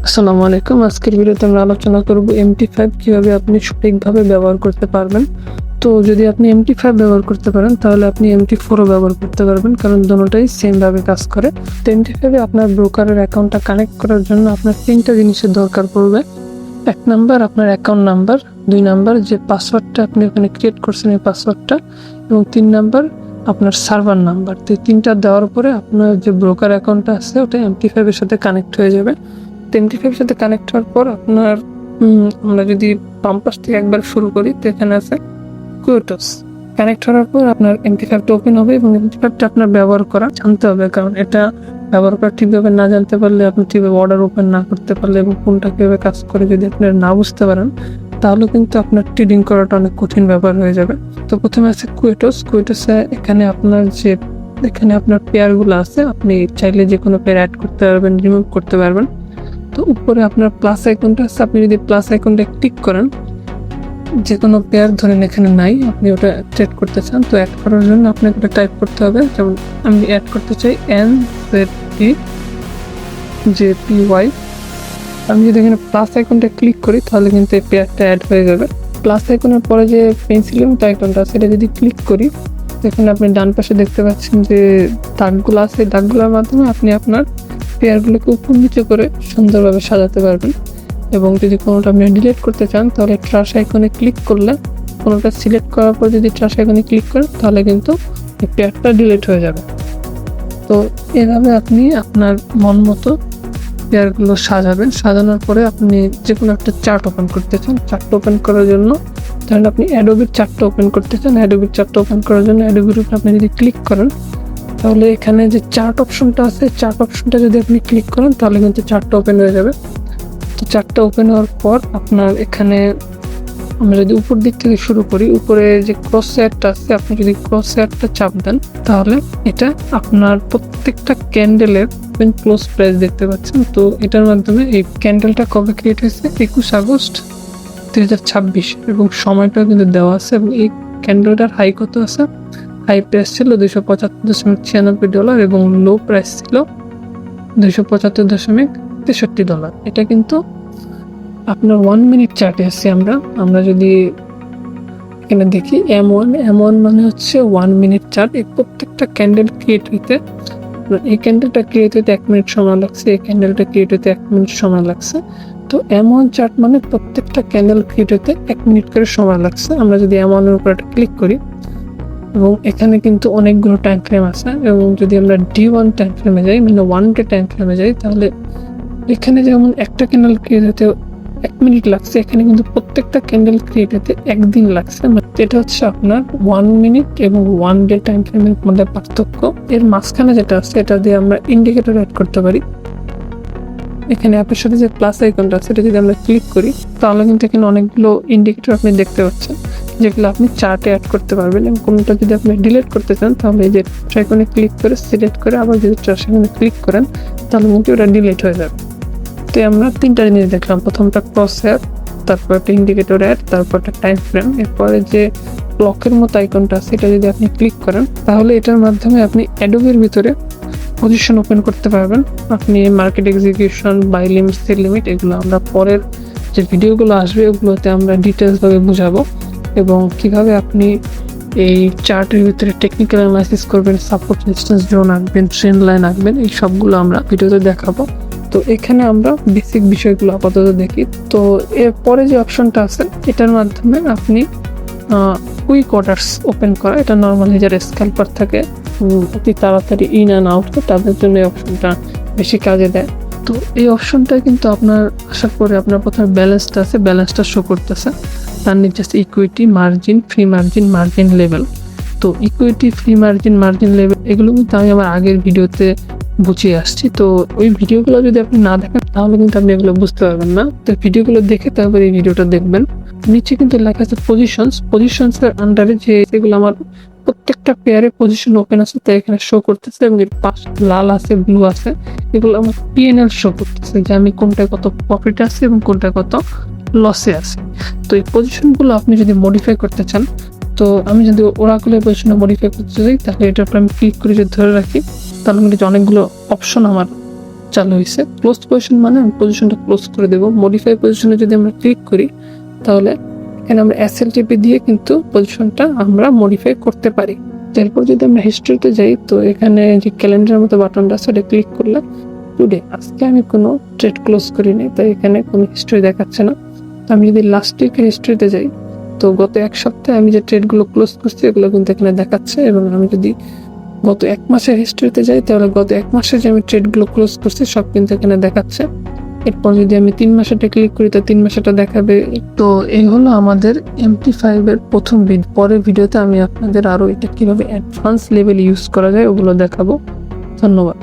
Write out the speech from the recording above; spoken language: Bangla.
আসসালামু আলাইকুম। আজকের ভিডিওতে আমরা আলোচনা করব MT5 কিভাবে আপনি সঠিকভাবে ব্যবহার করতে পারবেন। তো যদি আপনি MT5 ব্যবহার করতে পারেন তাহলে আপনি MT4ও ব্যবহার করতে পারবেন, কারণ দুটোটাই সেম ভাবে কাজ করে। তো MT5 এ আপনার ব্রোকারের অ্যাকাউন্টটা কানেক্ট করার জন্য আপনার তিনটা জিনিসের দরকার পড়বে। এক নাম্বার আপনার অ্যাকাউন্ট নাম্বার, দুই নাম্বার যে পাসওয়ার্ডটা আপনি ওখানে ক্রিয়েট করছেন এই পাসওয়ার্ডটা, এবং তিন নাম্বার আপনার সার্ভার নাম্বার। তো তিনটা দেওয়ার পরে আপনার যে ব্রোকার অ্যাকাউন্টটা আছে ওটা MT5 এর সাথে কানেক্ট হয়ে যাবে। MT5 এর সাথে কানেক্ট হওয়ার পর আপনার আমরা যদি বাম পাশ থেকে একবার শুরু করি, তো এখানে আছে কুইটোস। কানেক্ট হওয়ার পর আপনার MT5টা ওপেন হবে এবং MT5টা আপনার ব্যবহার করা জানতে হবে, কারণ এটা ব্যবহার করা ঠিকভাবে না জানতে পারলে, আপনি ঠিকভাবে অর্ডার ওপেন না করতে পারলে এবং কোনটা কীভাবে কাজ করে যদি আপনারা না বুঝতে পারেন, তাহলে কিন্তু আপনার ট্রেডিং করাটা অনেক কঠিন ব্যাপার হয়ে যাবে। তো প্রথমে আছে কুইটোসে এখানে আপনার পেয়ারগুলো আছে, আপনি চাইলে যে কোনো পেয়ার অ্যাড করতে পারবেন, রিমুভ করতে পারবেন। তো উপরে আপনার প্লাস আইকনটা আছে, আপনি যদি প্লাস আইকনটা ক্লিক করেন, যে কোনো পেয়ার ধরেন এখানে নাই, আপনি ওটা ট্রেড করতে চান, তো অ্যাড করার জন্য আপনাকে ওটা টাইপ করতে হবে। যেমন আমি অ্যাড করতে চাই NZPJPY। আমি যদি এখানে প্লাস আইকনটা ক্লিক করি তাহলে কিন্তু এই পেয়ারটা অ্যাড হয়ে যাবে। প্লাস আইকনের পরে যে পেন্সিলের মতো আইকনটা আছে এটা যদি ক্লিক করি, এখানে আপনি ডান পাশে দেখতে পাচ্ছেন যে দাগগুলো আছে, দাগগুলোর মাধ্যমে আপনি আপনার পেয়ারগুলোকে উপর নিচে করে সুন্দরভাবে সাজাতে পারবেন। এবং যদি কোনোটা আপনি ডিলিট করতে চান তাহলে ট্রাশ আইকনে ক্লিক করলে, কোনোটা সিলেক্ট করার পর যদি ট্রাশ আইকনে ক্লিক করেন তাহলে কিন্তু এই পেয়ারটা ডিলিট হয়ে যাবে। তো এভাবে আপনি আপনার মন মতো পেয়ারগুলো সাজাবেন। সাজানোর পরে আপনি যে কোনো একটা চার্ট ওপেন করতে চান, চার্ট ওপেন করার জন্য ধরেন আপনি অ্যাডোবির চার্টটা ওপেন করতে চান, অ্যাডোবির চার্টটা ওপেন করার জন্য অ্যাডোবির উপর আপনি যদি ক্লিক করেন তাহলে এখানে যে চার্ট অপশনটা আছে, চার্ট অপশনটা যদি আপনি ক্লিক করেন তাহলে কিন্তু চার্টটা ওপেন হয়ে যাবে। তো চার্টটা ওপেন হওয়ার পর আপনার এখানে আমরা যদি উপর দিক থেকে শুরু করি, উপরে যে ক্রস হেয়ারটা আছে, আপনি যদি ক্রস হেয়ারটা চাপ দেন তাহলে এটা আপনার প্রত্যেকটা ক্যান্ডেলের ক্লোজ প্রাইস দেখতে পাচ্ছেন। তো এটার মাধ্যমে এই ক্যান্ডেলটা কবে ক্রিয়েট হয়েছে, 21 আগস্ট 2026, এবং সময়টাও কিন্তু দেওয়া আছে। এবং এই ক্যান্ডেলটার হাই কত আছে, হাই প্রাইস ছিল $275.96 এবং লো প্রাইস ছিল $275.63। এটা কিন্তু আপনার 1 মিনিট চার্টে আছে। আমরা যদি এখানে দেখি M1 মানে হচ্ছে 1 মিনিট চার্ট। এই প্রত্যেকটা ক্যান্ডেল ক্রিয়েট হইতে, এই ক্যান্ডেলটা ক্রিয়েট হইতে 1 মিনিট সময় লাগছে, এই ক্যান্ডেলটা ক্রিয়েট হইতে 1 মিনিট সময় লাগছে। তো M1 চার্ট মানে প্রত্যেকটা ক্যান্ডেল ক্রিয়েট হইতে 1 মিনিট করে সময় লাগছে। আমরা যদি M1 এর উপর একটা ক্লিক করি, এবং এখানে কিন্তু অনেকগুলো টাইম ফ্রেম আছে, এবং যদি আমরা D1 টাইম ফ্রেমে যাই, মানে 1 ডে টাইম ফ্রেমে যাই, তাহলে এখানে যেমন একটা ক্যান্ডেল ক্রিয়েট হতে 1 মিনিট লাগছে, এখানে কিন্তু প্রত্যেকটা ক্যান্ডেল ক্রিয়েট হতে 1 দিন লাগছে। এটা হচ্ছে আপনার 1 মিনিট এবং 1 ডে টাইম ফ্রেমের মধ্যে পার্থক্য। এর মাঝখানে যেটা আছে এটা দিয়ে আমরা ইন্ডিকেটর অ্যাড করতে পারি। এখানে আপনার সাথে যে প্লাস আইকনটা আছে এটা যদি আমরা ক্লিক করি তাহলে কিন্তু এখানে অনেকগুলো ইন্ডিকেটর আপনি দেখতে পাচ্ছেন, যেগুলো আপনি চার্টে অ্যাড করতে পারবেন। এবং কোনটা যদি আপনি ডিলিট করতে চান তাহলে এই যে আইকনে ক্লিক করে সিলেক্ট করে আবার যদি আইকনে ক্লিক করেন তাহলে কিন্তু ওটা ডিলিট হয়ে যাবে। তো আমরা তিনটা জিনিস দেখলাম, প্রথমটা ক্রস হেয়ার, তারপর একটা ইন্ডিকেটর অ্যাড, তারপর একটা টাইম ফ্রেম। এরপরে যে ব্লকের মতো আইকনটা আছে এটা যদি আপনি ক্লিক করেন তাহলে এটার মাধ্যমে আপনি অ্যাডোবের ভিতরে পজিশন ওপেন করতে পারবেন। আপনি market execution, buy limit, sell limit, এগুলো আমরা পরের যে ভিডিওগুলো আসবে ওগুলোতে আমরা ডিটেলসভাবে বুঝাবো, এবং কিভাবে আপনি এই চার্টের ভিতরে টেকনিক্যাল অ্যানালাইসিস করবেন, সাপোর্ট রেজিস্ট্যান্স জোন আঁকবেন, ট্রেন্ড লাইন আঁকবেন, এই সবগুলো আমরা ভিডিওতে দেখাবো। তো এখানে আমরা বেসিক বিষয়গুলো আপাতত দেখি। তো এরপরে যে অপশনটা আছে এটার মাধ্যমে আপনি কুইক অর্ডার্স ওপেন করা, এটা নর্মালি যারা স্ক্যাল্পার থাকে অতি তাড়াতাড়ি ইন অ্যান্ড আউট হয় তাদের জন্য এই অপশনটা বেশি কাজে দেয়। তো এই অপশনটা কিন্তু আপনার আসার পরে আপনার প্রথমে ব্যালেন্সটা আছে, ব্যালেন্সটা শো করতেছে, তার নিচে আছে equity, margin, free margin, margin level. তো equity, free margin, margin level এগুলো কিন্তু আমি আমার আগের ভিডিওতে বুঝিয়ে আসছি। তো ওই ভিডিওগুলো যদি আপনি না দেখেন তাহলে কিন্তু আপনি এগুলো বুঝতে পারবেন না। তো ভিডিওগুলো দেখে তারপরে এই ভিডিওটা দেখবেন। নিচে কিন্তু লেখা আছে পজিশনসের আন্ডারে যে এগুলো আমার প্রত্যেকটা পেয়ারে পজিশন ওপেন আছে, তাই এখানে শো করতেছে, এবং এর পাশ লাল আছে, ব্লু আছে, এগুলো আমার PNL শো করতেছে যে আমি কোনটায় কত প্রফিট আছে এবং কোনটায় কত লসে আছে। তো এই পজিশনগুলো আপনি যদি মডিফাই করতে চান, তো আমি যদি ওরাকুলের পজিশনে মডিফাই করতে চাই তাহলে এটার উপর আমি ক্লিক করে যদি ধরে রাখি তাহলে কিন্তু অনেকগুলো অপশন আমার চালু হয়েছে। ক্লোজ পজিশন মানে আমি পজিশনটা ক্লোজ করে দেবো। মডিফাই পজিশনে যদি আমরা ক্লিক করি তাহলে এখানে আমরা SLTP দিয়ে কিন্তু পজিশনটা আমরা মডিফাই করতে পারি। এরপর যদি আমরা হিস্ট্রিতে যাই তো এখানে যে ক্যালেন্ডারের মতো বাটনটা আছে ওটা ক্লিক করলে টুডে আজকে আমি কোনো ট্রেড ক্লোজ করিনি, তাই এখানে কোনো হিস্ট্রি দেখাচ্ছে না। আমি যদি লাস্ট উইকের হিস্ট্রিতে যাই তো গত এক সপ্তাহে আমি যে ট্রেডগুলো ক্লোজ করছি এগুলো কিন্তু এখানে দেখাচ্ছে, এবং আমি যদি গত এক মাসের হিস্ট্রিতে যাই তাহলে গত এক মাসে যে আমি ট্রেডগুলো ক্লোজ করছি সব কিন্তু এখানে দেখাচ্ছে। এরপর যদি আমি 3 মাসেটা ক্লিক করি তো 3 মাসেটা দেখাবে। তো এই হলো আমাদের MT5 এর প্রথম ভিডিও। পরের ভিডিওতে আমি আপনাদের আরো এটা কিভাবে অ্যাডভান্স লেভেল ইউজ করা যায় ওগুলো দেখাবো। ধন্যবাদ।